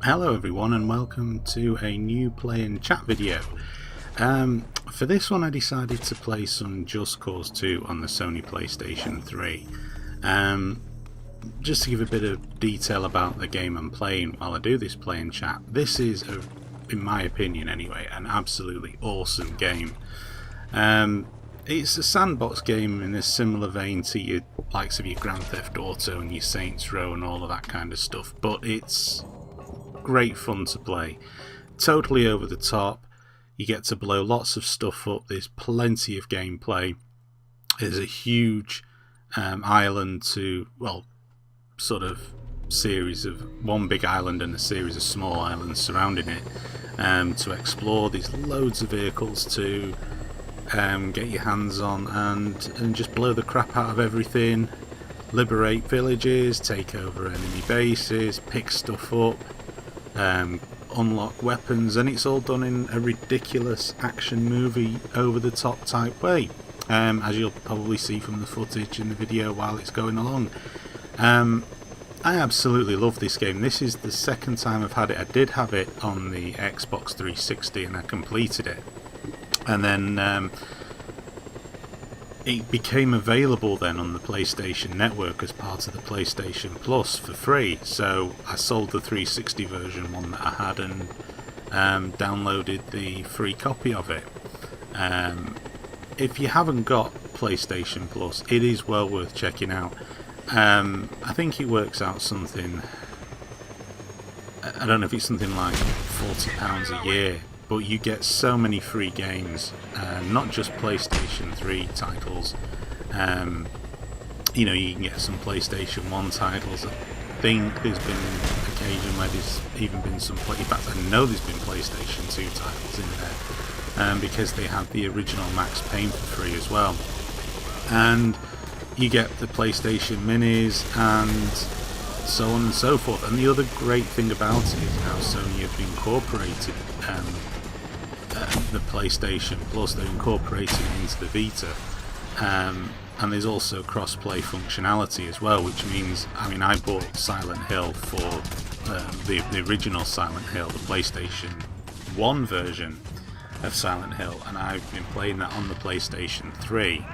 Hello everyone and welcome to a new play and chat video. For this one I decided to play some Just Cause 2 on the Sony PlayStation 3. Just to give a bit of detail about the game I'm playing while I do this play and chat, this is, in my opinion anyway, an absolutely awesome game. It's a sandbox game in a similar vein to your likes of your Grand Theft Auto and your Saints Row and all of that kind of stuff, but it's great fun to play. Totally over the top. You get to blow lots of stuff up. There's plenty of gameplay. There's a huge island to, well, sort of series of one big island and a series of small islands surrounding it to explore. There's loads of vehicles to get your hands on and just blow the crap out of everything. Liberate villages, take over enemy bases, pick stuff up, unlock weapons, and it's all done in a ridiculous action movie over the top type way, as you'll probably see from the footage in the video while it's going along. I absolutely love this game. This is the second time I've had it. I did have it on the Xbox 360 and I completed it, and then it became available then on the PlayStation Network as part of the PlayStation Plus for free. So I sold the 360 version, one that I had, and downloaded the free copy of it. If you haven't got PlayStation Plus, it is well worth checking out. I think it works out something, I don't know if it's something like £40 a year, but you get so many free games, not just PlayStation 3 titles. You can get some PlayStation 1 titles. I think there's been an occasion where there's even been some, in fact I know there's been PlayStation 2 titles in there, because they had the original Max Payne for free as well. And you get the PlayStation Minis and so on and so forth. And the other great thing about it is how Sony have incorporated the PlayStation Plus. They've incorporated it into the Vita, and there's also cross-play functionality as well, which means, I bought Silent Hill for the original Silent Hill, the PlayStation 1 version of Silent Hill, and I've been playing that on the PlayStation 3.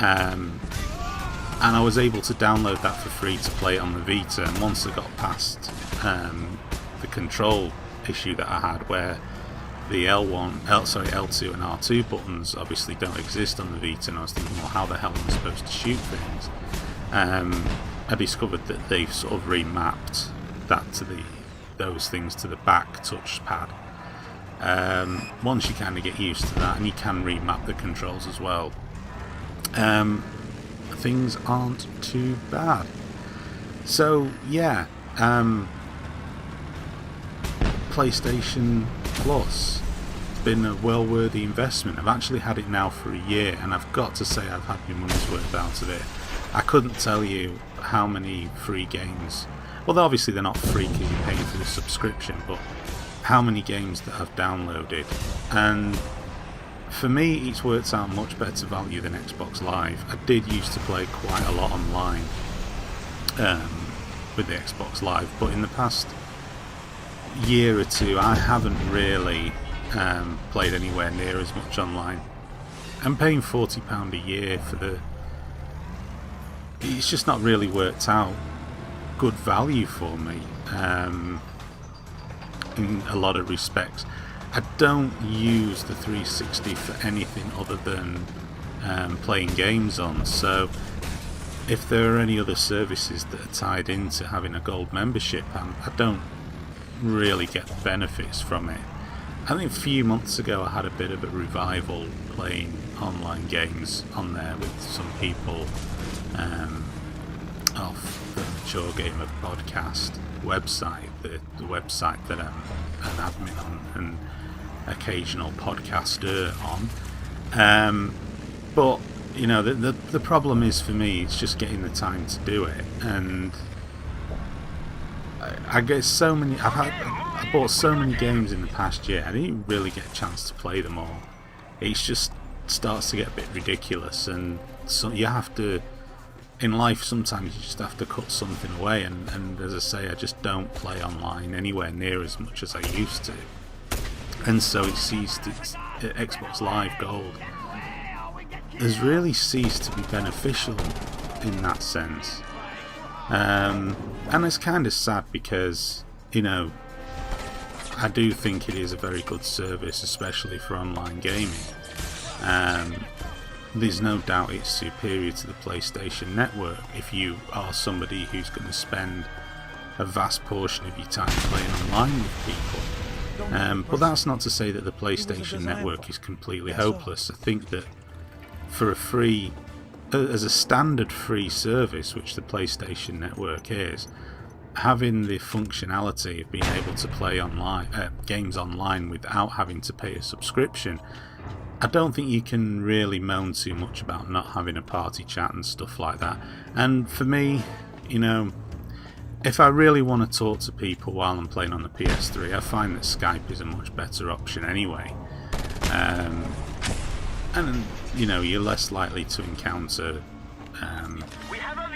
And I was able to download that for free to play it on the Vita, and once I got past the control issue that I had, where the L2 and R2 buttons obviously don't exist on the Vita, and I was thinking, well, how the hell am I supposed to shoot things? I discovered that they've sort of remapped that to those things to the back touchpad. Once you kind of get used to that, and you can remap the controls as well, things aren't too bad. So yeah, PlayStation Plus, it's been a well-worthy investment. I've actually had it now for a year, and I've got to say I've had my money's worth out of it. I couldn't tell you how many free games, well obviously they're not free because you're paying for the subscription, but how many games that I've downloaded. And for me it's worked out much better value than Xbox Live. I did used to play quite a lot online with the Xbox Live, but in the past year or two I haven't really played anywhere near as much online. I'm paying £40 a year for it's just not really worked out good value for me in a lot of respects. I don't use the 360 for anything other than playing games on, so if there are any other services that are tied into having a gold membership, I don't really get the benefits from it. I think a few months ago I had a bit of a revival playing online games on there with some people off the Mature Gamer podcast website, the website that I'm an admin on and occasional podcaster on. But the problem is for me, it's just getting the time to do it, and I get so many. I bought so many games in the past year. I didn't really get a chance to play them all. It just starts to get a bit ridiculous, and so you have to in life sometimes you just have to cut something away, and as I say, I just don't play online anywhere near as much as I used to, and so it ceased. Xbox Live Gold has really ceased to be beneficial in that sense, and it's kind of sad because, you know, I do think it is a very good service, especially for online gaming. There's no doubt it's superior to the PlayStation Network if you are somebody who's going to spend a vast portion of your time playing online with people. But that's not to say that the PlayStation Network is completely hopeless. I think that for a free, as a standard free service, which the PlayStation Network is, having the functionality of being able to play online games online without having to pay a subscription, I don't think you can really moan too much about not having a party chat and stuff like that. And for me, you know, if I really want to talk to people while I'm playing on the PS3, I find that Skype is a much better option anyway. And you know, you're less likely to encounter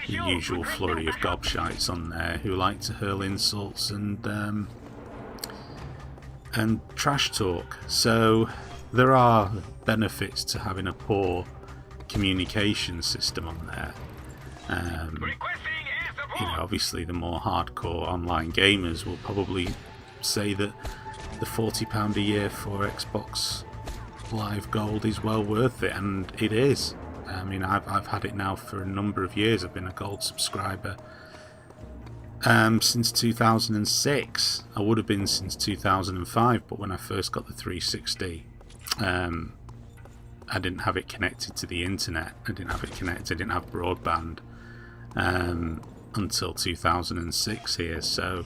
the usual flurry of gobshites on there who like to hurl insults and trash talk. So there are benefits to having a poor communication system on there. You know, obviously the more hardcore online gamers will probably say that the £40 a year for Xbox Live Gold is well worth it, and it is. I mean, I've had it now for a number of years. I've been a gold subscriber since 2006. I would have been since 2005, but when I first got the 360, I didn't have it connected to the internet. I didn't have broadband until 2006 here. So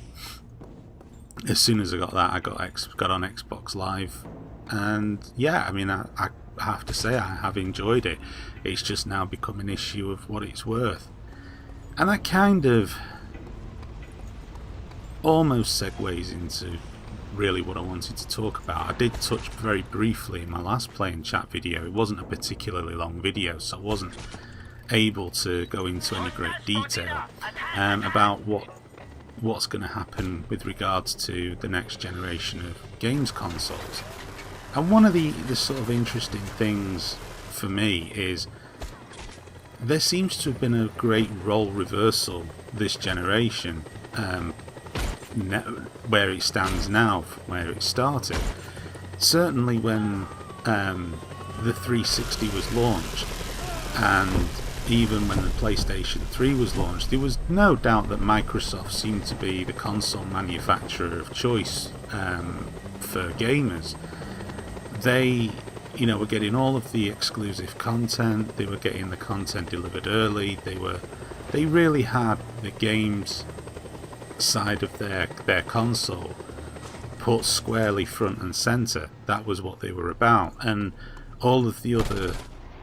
as soon as I got that, I got on Xbox Live, and yeah, I mean, I have to say I have enjoyed it. It's just now become an issue of what it's worth, and that kind of almost segues into really what I wanted to talk about. I did touch very briefly in my last Play and Chat video. It wasn't a particularly long video, so I wasn't able to go into any great detail about what's going to happen with regards to the next generation of games consoles. And one of the sort of interesting things for me is there seems to have been a great role reversal this generation, where it stands now from where it started. Certainly when the 360 was launched, and even when the PlayStation 3 was launched, there was no doubt that Microsoft seemed to be the console manufacturer of choice for gamers. They, you know, were getting all of the exclusive content. They were getting the content delivered early. They really had the games side of their console put squarely front and center. That was what they were about, and all of the other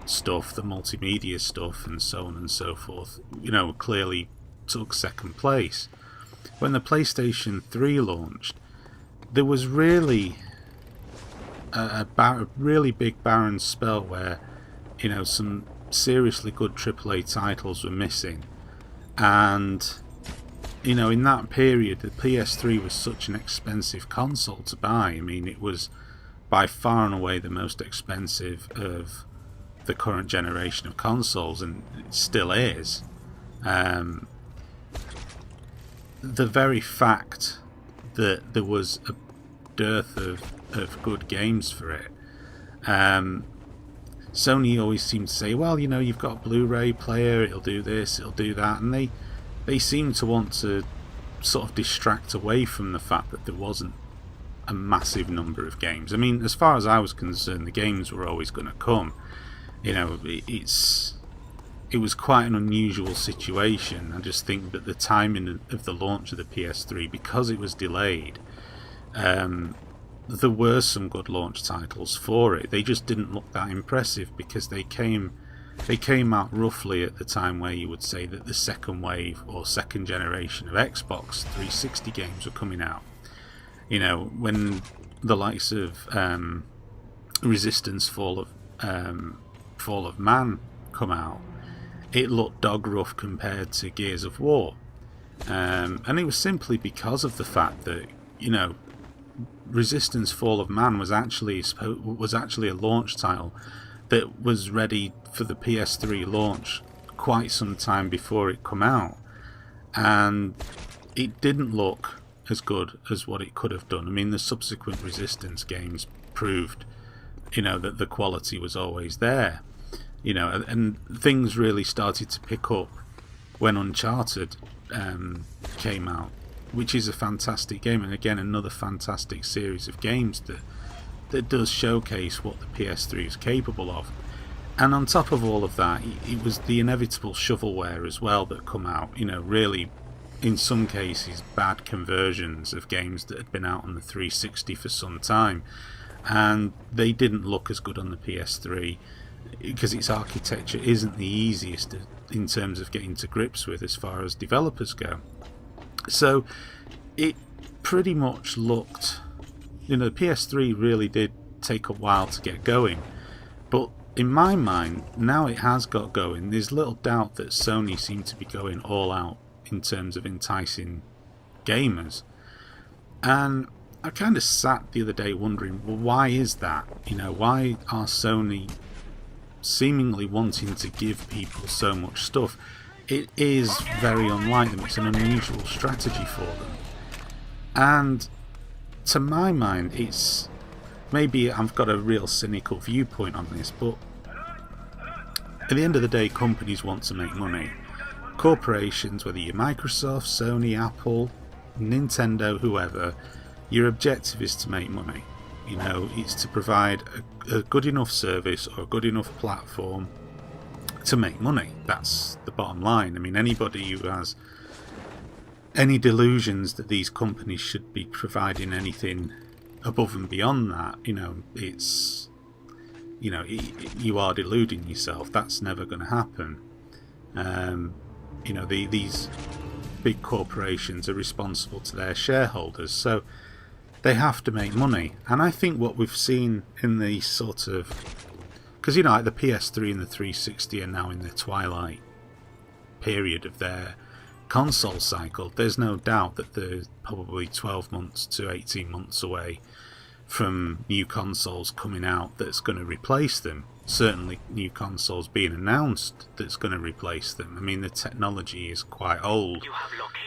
stuff, the multimedia stuff and so on and so forth, you know, clearly took second place. When the PlayStation 3 launched, there was really a really big barren spell where, you know, some seriously good AAA titles were missing, and you know, in that period the PS3 was such an expensive console to buy. I mean, it was by far and away the most expensive of the current generation of consoles, and it still is. The very fact that there was a dearth of good games for it, Sony always seemed to say, well, you know, you've got a Blu-ray player, it'll do this, it'll do that, and they seem to want to sort of distract away from the fact that there wasn't a massive number of games. I mean, as far as I was concerned, the games were always going to come. You know, it was quite an unusual situation. I just think that the timing of the launch of the PS3, because it was delayed, there were some good launch titles for it. They just didn't look that impressive because they came out roughly at the time where you would say that the second wave or second generation of Xbox 360 games were coming out. You know, when the likes of Resistance Fall of Man come out, it looked dog rough compared to Gears of War. And it was simply because of the fact that, you know, Resistance Fall of Man was actually a launch title that was ready for the PS3 launch quite some time before it come out, and it didn't look as good as what it could have done. I mean, the subsequent Resistance games proved, you know, that the quality was always there, you know, and things really started to pick up when Uncharted came out, which is a fantastic game, and again another fantastic series of games that does showcase what the PS3 is capable of. And on top of all of that, it was the inevitable shovelware as well that come out, you know, really in some cases bad conversions of games that had been out on the 360 for some time, and they didn't look as good on the PS3 because its architecture isn't the easiest in terms of getting to grips with as far as developers go. So it pretty much looked, you know, the PS3 really did take a while to get going, but in my mind, now it has got going, there's little doubt that Sony seem to be going all out in terms of enticing gamers. And I kind of sat the other day wondering, well, why is that? You know, why are Sony seemingly wanting to give people so much stuff? It is very unlike them. It's an unusual strategy for them. And to my mind, it's... maybe I've got a real cynical viewpoint on this, but at the end of the day, companies want to make money. Corporations, whether you're Microsoft, Sony, Apple, Nintendo, whoever, your objective is to make money. You know, it's to provide a good enough service or a good enough platform to make money. That's the bottom line. I mean, anybody who has any delusions that these companies should be providing anything above and beyond that, you know, it's, you know, you are deluding yourself. That's never going to happen. You know, these big corporations are responsible to their shareholders, so they have to make money. And I think what we've seen in the sort of, because, you know, like the PS3 and the 360 are now in the twilight period of their console cycle, there's no doubt that they're probably 12 months to 18 months away from new consoles coming out that's going to replace them. Certainly new consoles being announced that's going to replace them. I mean, the technology is quite old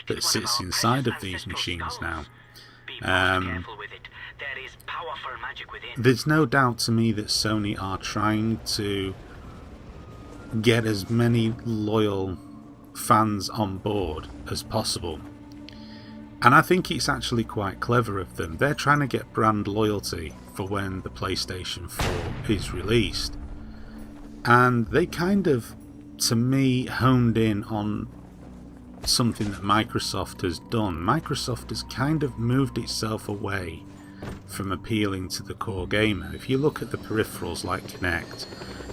that sits inside of these machines now. There's no doubt to me that Sony are trying to get as many loyal fans on board as possible, and I think it's actually quite clever of them. They're trying to get brand loyalty for when the PlayStation 4 is released, and they kind of, to me, honed in on something that Microsoft has done. Microsoft has kind of moved itself away from appealing to the core gamer. If you look at the peripherals like Kinect,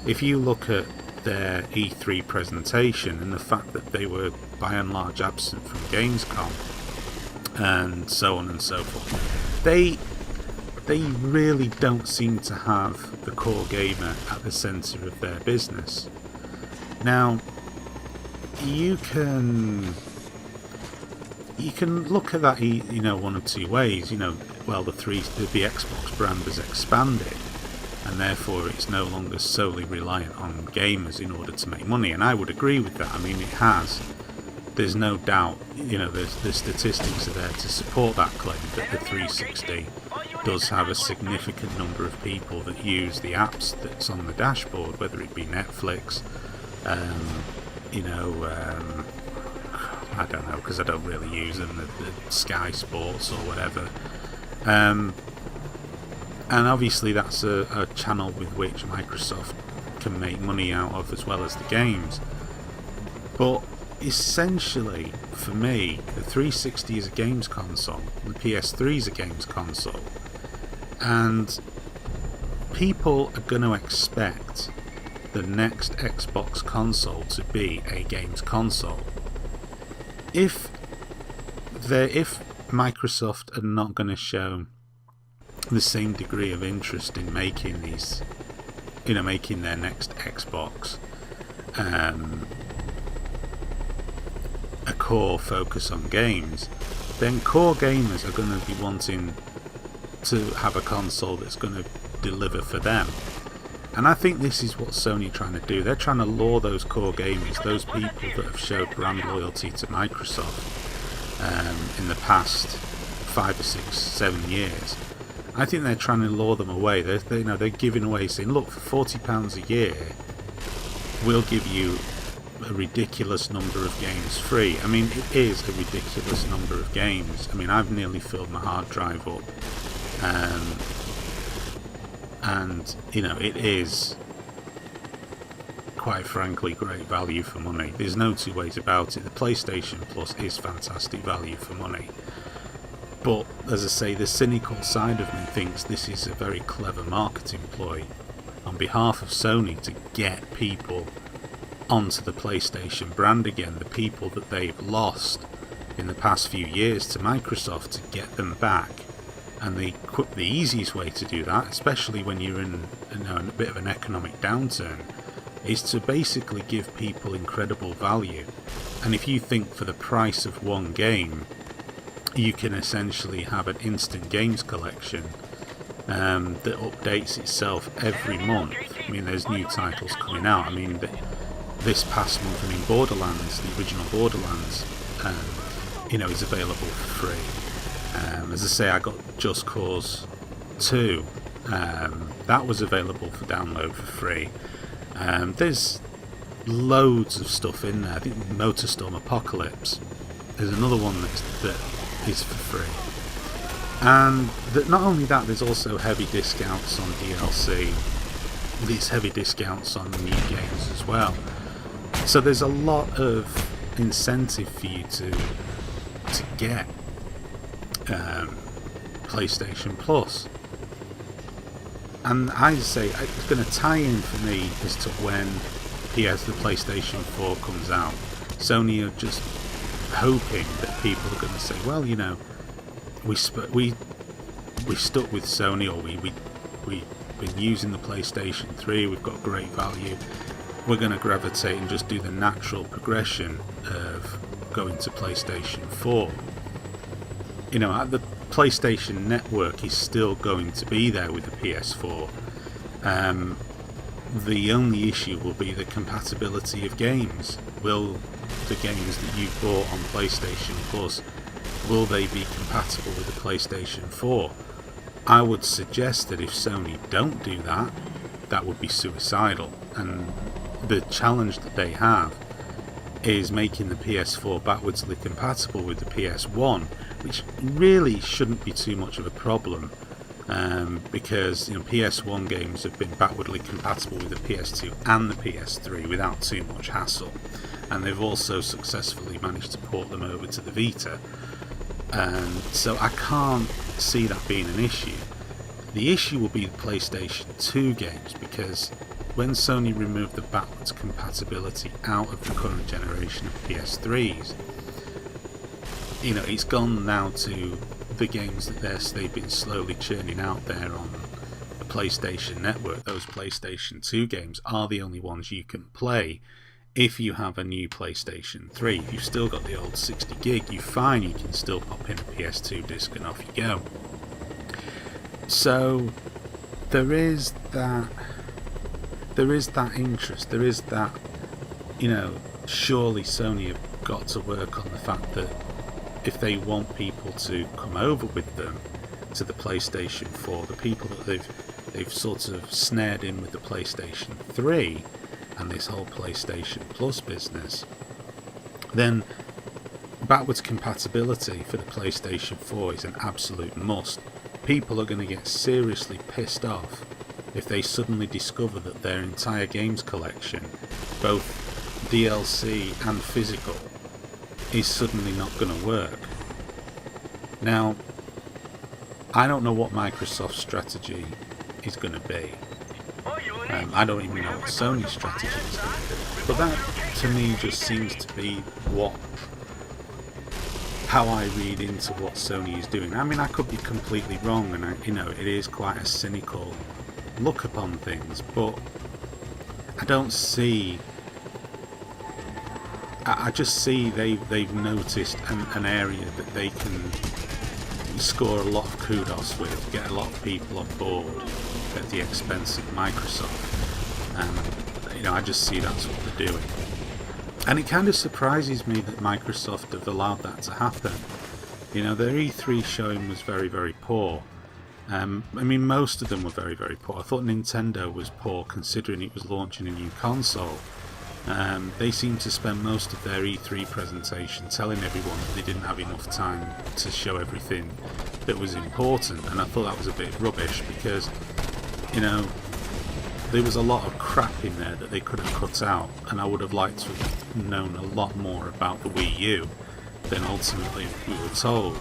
if you look at their E3 presentation and the fact that they were by and large absent from Gamescom and so on and so forth, they really don't seem to have the core gamer at the centre of their business. Now, you can look at that, you know, one of two ways. You know, well, the Xbox brand has expanded, and therefore it's no longer solely reliant on gamers in order to make money, and I would agree with that. I mean, it has. There's no doubt, you know, the statistics are there to support that claim that the 360 does have a significant number of people that use the apps that's on the dashboard, whether it be Netflix, you know, I don't know, because I don't really use them, the Sky Sports or whatever. And obviously that's a channel with which Microsoft can make money out of, as well as the games. But essentially, for me, the 360 is a games console, and the PS3 is a games console. And people are going to expect the next Xbox console to be a games console. If Microsoft are not going to show the same degree of interest in making these, you know, making their next Xbox, a core focus on games, then core gamers are going to be wanting to have a console that's going to deliver for them. And I think this is what Sony are trying to do. They're trying to lure those core gamers, those people that have showed brand loyalty to Microsoft in the past 5 or 6, 7 years. I think they're trying to lure them away. They're giving away, saying, look, for £40 a year, we'll give you a ridiculous number of games free. I mean, it is a ridiculous number of games. I mean, I've nearly filled my hard drive up. And, you know, it is, quite frankly, great value for money. There's no two ways about it. The PlayStation Plus is fantastic value for money. But, as I say, the cynical side of me thinks this is a very clever marketing ploy on behalf of Sony to get people onto the PlayStation brand again, the people that they've lost in the past few years to Microsoft, to get them back. And the easiest way to do that, especially when you're in a bit of an economic downturn, is to basically give people incredible value. And if you think for the price of one game, you can essentially have an instant games collection that updates itself every month. I mean, there's new titles coming out. I mean, this past month, I mean, Borderlands, the original Borderlands, is available for free. As I say, I got Just Cause 2. That was available for download for free. There's loads of stuff in there. I think Motorstorm Apocalypse. There's another one that is for free. And not only that, there's also heavy discounts on DLC. These heavy discounts on new games as well. So there's a lot of incentive for you to get PlayStation Plus. And I say it's going to tie in for me as to when the PlayStation 4 comes out. Sony are just hoping that people are going to say, well, you know, we stuck with Sony, or we've been using the PlayStation 3, we've got great value, we're going to gravitate and just do the natural progression of going to PlayStation 4. You know, the PlayStation Network is still going to be there with the PS4. The only issue will be the compatibility of games. Will the games that you bought on PlayStation Plus, will they be compatible with the PlayStation 4? I would suggest that if Sony don't do that, that would be suicidal. And the challenge that they have is making the PS4 backwardsly compatible with the PS1, which really shouldn't be too much of a problem, because PS1 games have been backwardly compatible with the PS2 and the PS3 without too much hassle, and they've also successfully managed to port them over to the Vita, so I can't see that being an issue. The issue will be the PlayStation 2 games, because when Sony removed the backwards compatibility out of the current generation of PS3s, it's gone now to the games that they've been slowly churning out there on the PlayStation Network. Those PlayStation 2 games are the only ones you can play if you have a new PlayStation 3. If you've still got the old 60 gig, you're fine, you can still pop in a PS2 disc and off you go. So there is that interest, there is that, surely Sony have got to work on the fact that if they want people to come over with them to the PlayStation 4, the people that they've sort of snared in with the PlayStation 3 and this whole PlayStation Plus business, then backwards compatibility for the PlayStation 4 is an absolute must. People are going to get seriously pissed off if they suddenly discover that their entire games collection, both DLC and physical, is suddenly not going to work. Now, I don't know what Microsoft's strategy is going to be. I don't even know what Sony's strategy is going to be. But that, to me, just seems to be how I read into what Sony is doing. I mean, I could be completely wrong, and it is quite a cynical look upon things, but I don't see I just see they've noticed an area that they can score a lot of kudos with, get a lot of people on board at the expense of Microsoft. I just see that's what they're doing. And it kind of surprises me that Microsoft have allowed that to happen. Their E3 showing was very, very poor. Most of them were very, very poor. I thought Nintendo was poor considering it was launching a new console. They seemed to spend most of their E3 presentation telling everyone that they didn't have enough time to show everything that was important, and I thought that was a bit rubbish because, there was a lot of crap in there that they could have cut out, and I would have liked to have known a lot more about the Wii U than ultimately we were told.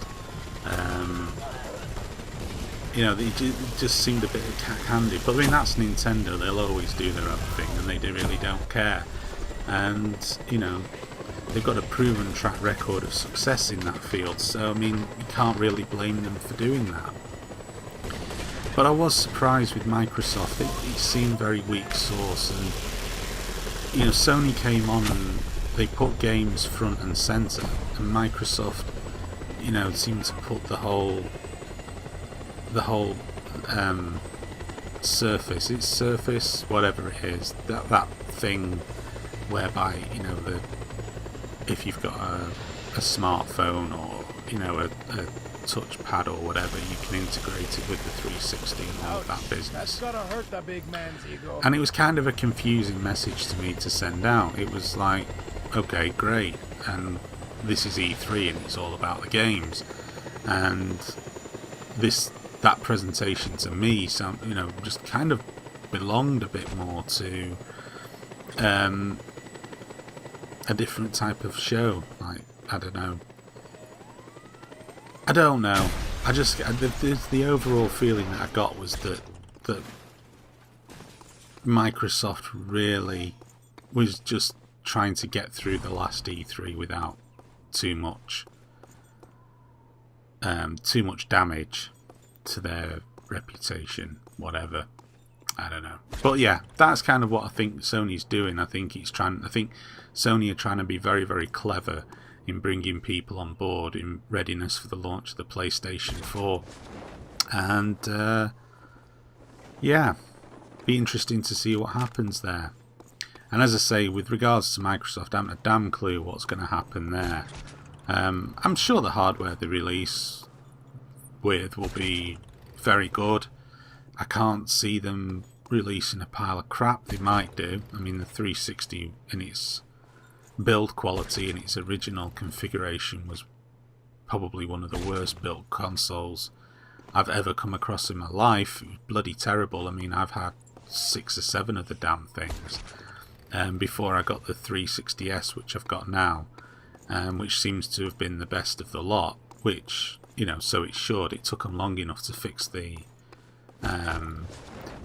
It just seemed a bit candy, but that's Nintendo. They'll always do their own thing, and they really don't care. And they've got a proven track record of success in that field, so you can't really blame them for doing that. But I was surprised with Microsoft. It seemed very weak source, and Sony came on and they put games front and centre, and Microsoft seemed to put the whole Surface, whatever it is, that thing whereby if you've got a smartphone or a touchpad or whatever, you can integrate it with the 360 and all of that business. That's gotta hurt the big man's ego. And it was kind of a confusing message to me to send out. It was like, okay, great, and this is E3 and it's all about the games, and that presentation to me, just kind of belonged a bit more to a different type of show. Like, I don't know. I just the overall feeling that I got was that Microsoft really was just trying to get through the last E3 without too much damage to their reputation, whatever. I don't know. But yeah, that's kind of what I think Sony's doing. I think Sony are trying to be very, very clever in bringing people on board in readiness for the launch of the PlayStation 4. And be interesting to see what happens there. And as I say, with regards to Microsoft, I haven't a damn clue what's going to happen there. I'm sure the hardware they release with will be very good. I can't see them releasing a pile of crap. They might do. The 360 in its build quality and its original configuration was probably one of the worst built consoles I've ever come across in my life. It was bloody terrible. I've had 6 or 7 of the damn things before I got the 360S, which I've got now, which seems to have been the best of the lot, which, so it should. It took them long enough to fix the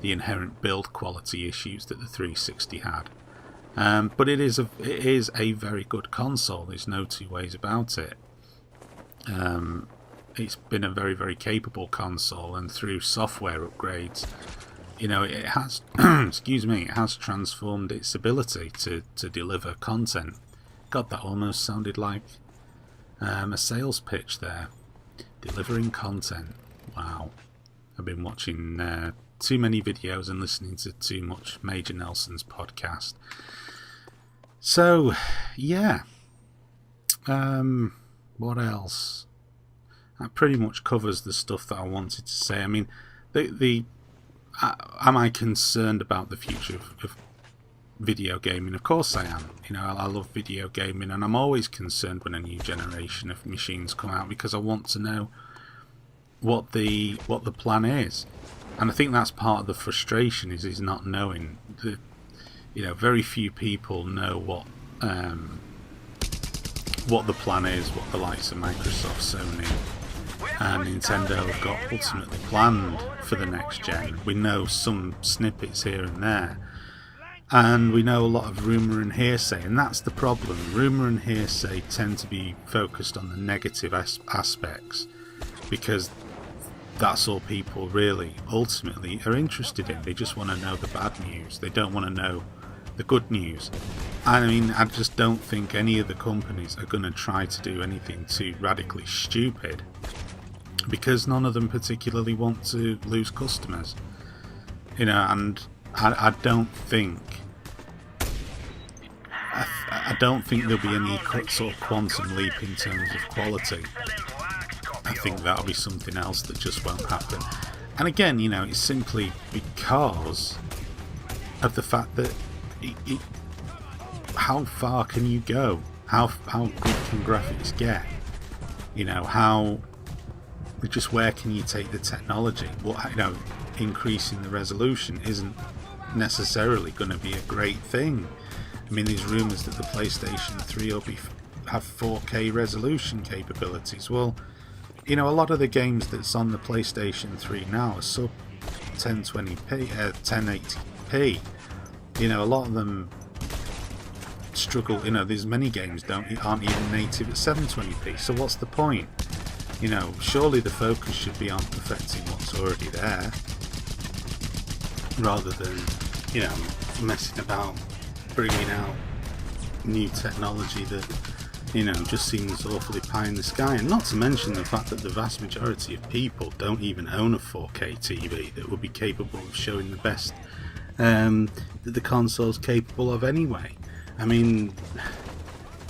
inherent build quality issues that the 360 had. But it is a very good console. There's no two ways about it. It's been a very, very capable console, and through software upgrades, it has it has transformed its ability to deliver content. God, that almost sounded like a sales pitch there. Delivering content. Wow. I've been watching too many videos and listening to too much Major Nelson's podcast. So, yeah. What else? That pretty much covers the stuff that I wanted to say. Am I concerned about the future of video gaming? Of course I am. I love video gaming, and I'm always concerned when a new generation of machines come out because I want to know what the plan is. And I think that's part of the frustration is not knowing. Very few people know what the plan is, what the likes of Microsoft, Sony and Nintendo have got ultimately planned for the next gen. We know some snippets here and there, and we know a lot of rumour and hearsay, and that's the problem. Rumour and hearsay tend to be focused on the negative aspects because that's all people really ultimately are interested in. They just want to know the bad news. They don't want to know the good news. I mean, I just don't think any of the companies are going to try to do anything too radically stupid, because none of them particularly want to lose customers. You know, and I don't think I don't think there'll be any sort of quantum leap in terms of quality. I think that'll be something else that just won't happen. And again, you know, it's simply because of the fact that how far can you go? How good can graphics get? You know, where can you take the technology? What, you know, increasing the resolution isn't necessarily going to be a great thing. I mean, there's rumours that the PlayStation 3 will have 4K resolution capabilities. Well, you know, a lot of the games that's on the PlayStation 3 now are sub 1020p, 1080p. You know, a lot of them struggle. You know, there's many games aren't even native at 720p. So what's the point? You know, surely the focus should be on perfecting what's already there, rather than, you know, messing about bringing out new technology that, you know, just seems awfully pie in the sky. And not to mention the fact that the vast majority of people don't even own a 4K TV that would be capable of showing the best that the console's capable of anyway. I mean,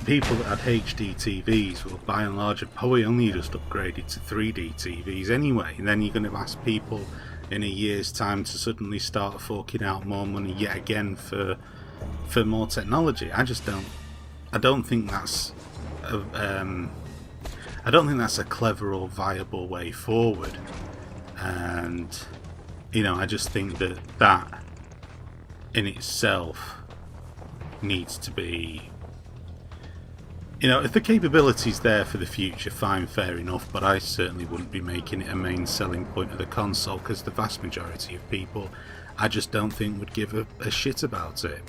people that had HD TVs will by and large have probably only just upgraded to 3D TVs anyway, and then you're going to ask people in a year's time to suddenly start forking out more money yet again for more technology. I don't think that's a clever or viable way forward. And, you know, I just think that in itself needs to be, you know, if the capability's there for the future, fine, fair enough, but I certainly wouldn't be making it a main selling point of the console, because the vast majority of people, I just don't think would give a shit about it.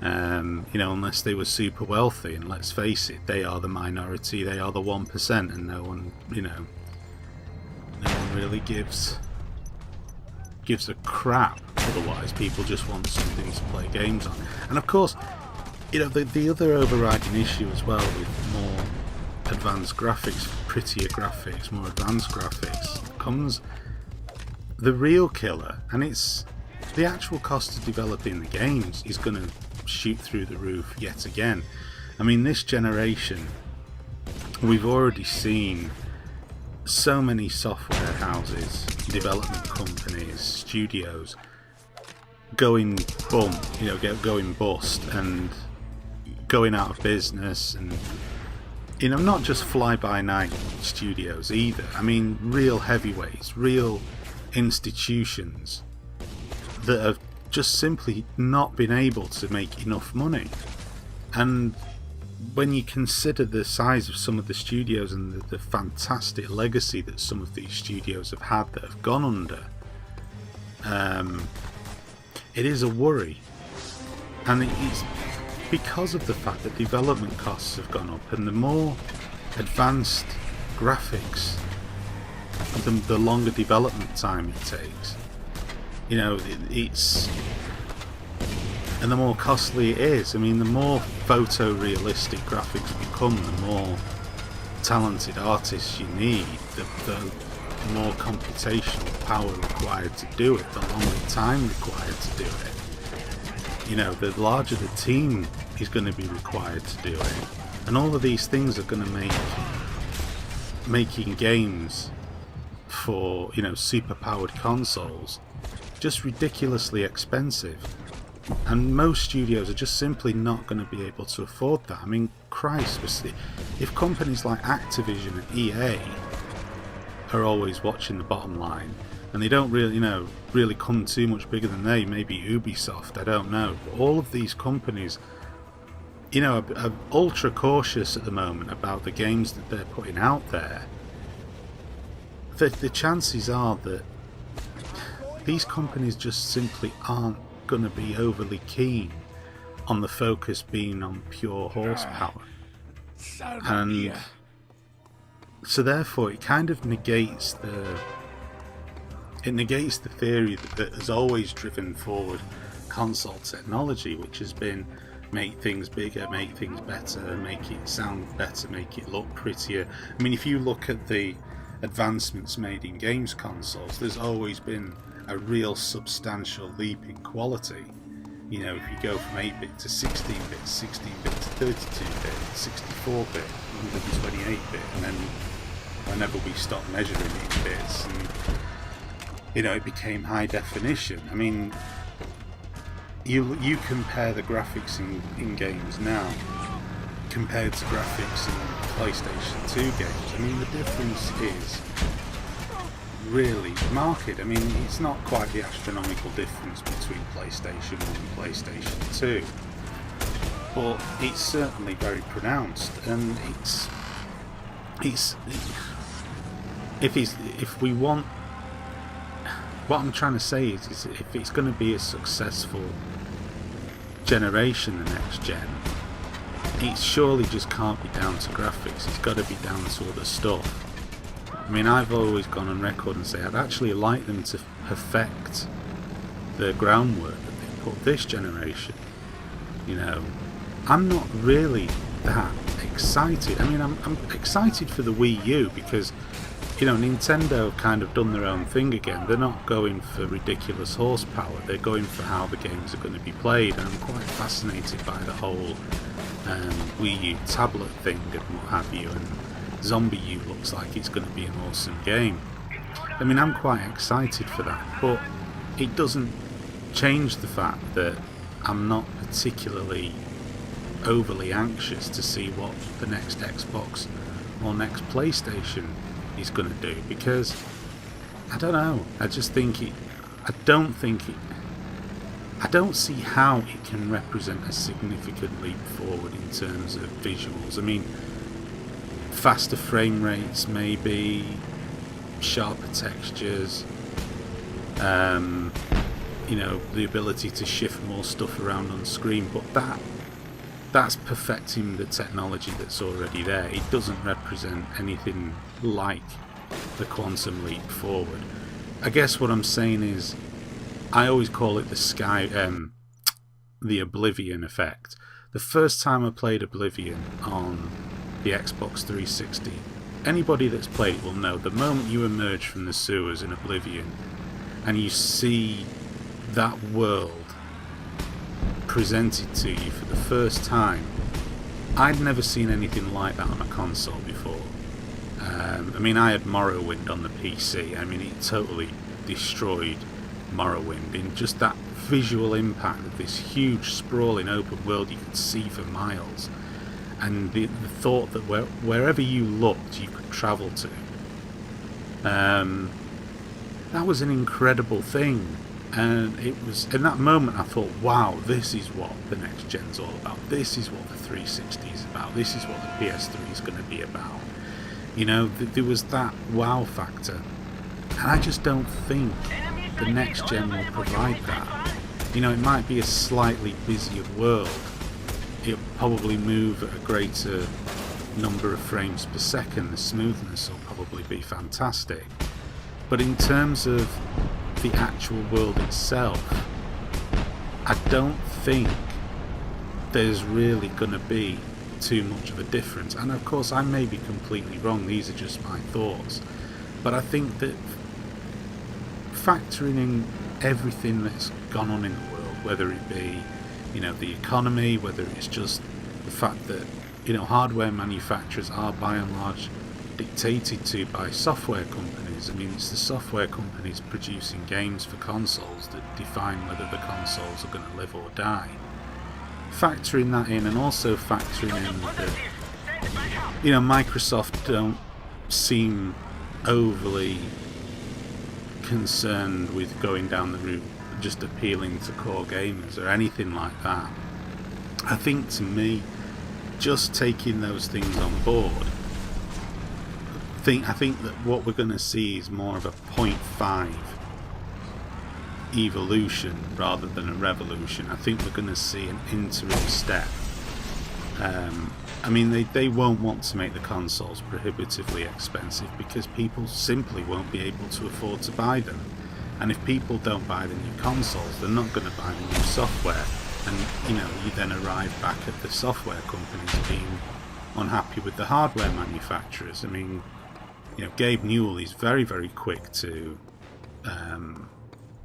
You know, unless they were super wealthy, and let's face it, they are the minority, they are the 1%, and no one, you know, no one really gives a crap. Otherwise, people just want something to play games on. And of course, you know, the other overriding issue as well with more advanced graphics, prettier graphics, more advanced graphics, comes the real killer, and it's the actual cost of developing the games is going to shoot through the roof yet again. I mean, this generation, we've already seen so many software houses, development companies, studios going going bust and going out of business, and, you know, not just fly-by-night studios either. I mean, real heavyweights, real institutions that have just simply not been able to make enough money. And when you consider the size of some of the studios and the fantastic legacy that some of these studios have had that have gone under, it is a worry. And it's because of the fact that development costs have gone up, and the more advanced graphics, the longer development time it takes. You know, it's, and the more costly it is. I mean, the more photorealistic graphics become, the more talented artists you need, the more computational power required to do it, the longer time required to do it. You know, the larger the team is going to be required to do it. And all of these things are going to make making games for, you know, super powered consoles just ridiculously expensive. And most studios are just simply not going to be able to afford that. I mean, Christ, if companies like Activision and EA are always watching the bottom line, and they don't really, you know, really come too much bigger than maybe Ubisoft, I don't know. But all of these companies, you know, are ultra cautious at the moment about the games that they're putting out there. The chances are that these companies just simply aren't going to be overly keen on the focus being on pure horsepower. And so therefore it kind of negates the theory that has always driven forward console technology, which has been make things bigger, make things better, make it sound better, make it look prettier. I mean, if you look at the advancements made in games consoles, there's always been a real substantial leap in quality. You know, if you go from 8-bit to 16-bit, 16-bit to 32-bit, 64-bit, 128-bit, and then whenever we stopped measuring it in bits, and you know, it became high definition. I mean, you compare the graphics in games now compared to graphics in PlayStation 2 games. I mean, the difference is really marked. I mean, it's not quite the astronomical difference between PlayStation 1 and PlayStation 2, but it's certainly very pronounced. And if we want, what I'm trying to say is if it's going to be a successful generation, the next gen, it surely just can't be down to graphics. It's got to be down to other stuff. I mean, I've always gone on record and say I'd actually like them to perfect the groundwork that they put this generation. You know, I'm not really that excited. I mean, I'm excited for the Wii U because, you know, Nintendo have kind of done their own thing again. They're not going for ridiculous horsepower. They're going for how the games are going to be played. And I'm quite fascinated by the whole Wii U tablet thing and what have you. And Zombie U looks like it's going to be an awesome game. I mean, I'm quite excited for that. But it doesn't change the fact that I'm not particularly overly anxious to see what the next Xbox or next PlayStation is going to do, because I don't know, I don't see how it can represent a significant leap forward in terms of visuals. I mean, faster frame rates, maybe sharper textures, you know, the ability to shift more stuff around on screen, but that's perfecting the technology that's already there. It doesn't represent anything like the quantum leap forward. I guess what I'm saying is, I always call it the Oblivion effect. The first time I played Oblivion on the Xbox 360, anybody that's played it will know the moment you emerge from the sewers in Oblivion and you see that world presented to you for the first time, I'd never seen anything like that on a console before. I mean, I had Morrowind on the PC. I mean, it totally destroyed Morrowind in just that visual impact of this huge sprawling open world you could see for miles, and the thought that wherever you looked you could travel to. That was an incredible thing. And it was in that moment I thought, wow, this is what the next gen's all about. This is what the 360 is about. This is what the PS3 is going to be about. You know, there was that wow factor. And I just don't think the next gen will provide that. You know, it might be a slightly busier world. It'll probably move at a greater number of frames per second. The smoothness will probably be fantastic. But in terms of the actual world itself, I don't think there's really going to be too much of a difference. And of course I may be completely wrong, these are just my thoughts, but I think that factoring in everything that's gone on in the world, whether it be, you know, the economy, whether it's just the fact that, you know, hardware manufacturers are by and large dictated to by software companies. I mean, it's the software companies producing games for consoles that define whether the consoles are going to live or die. Factoring that in, and also factoring in that, you know, Microsoft don't seem overly concerned with going down the route of just appealing to core gamers or anything like that. I think, to me, just taking those things on board, I think that what we're going to see is more of a 0.5 evolution rather than a revolution. I think we're going to see an interim step. I mean, they won't want to make the consoles prohibitively expensive because people simply won't be able to afford to buy them. And if people don't buy the new consoles, they're not going to buy the new software. And you then arrive back at the software companies being unhappy with the hardware manufacturers. I mean, Gabe Newell is very, very quick to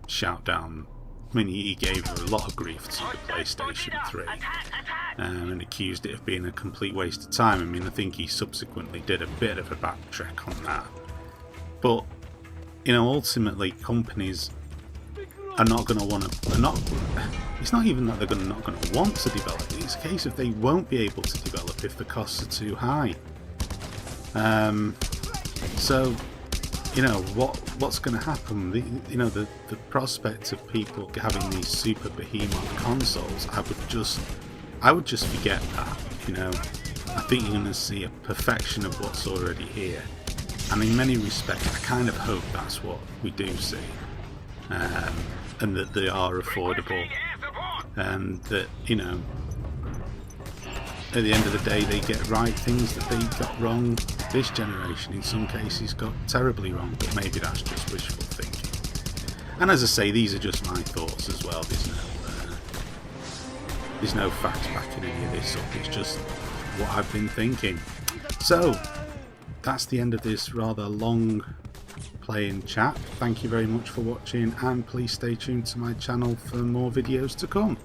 shout down. I mean, he gave a lot of grief to the PlayStation 3 and accused it of being a complete waste of time. I mean, I think he subsequently did a bit of a backtrack on that. But, ultimately, companies are not going to want to... It's not even that they're not going to want to develop. It's a case of they won't be able to develop if the costs are too high. So, what's going to happen? The prospect of people having these super behemoth consoles, I would just forget that. I think you're going to see a perfection of what's already here, and in many respects, I kind of hope that's what we do see, and that they are affordable, and that at the end of the day, they get right things that they got wrong this generation. In some cases, got terribly wrong, but maybe that's just wishful thinking. And as I say, these are just my thoughts as well. There's no facts backing any of this up. It's just what I've been thinking. So that's the end of this rather long playing chat. Thank you very much for watching, and please stay tuned to my channel for more videos to come.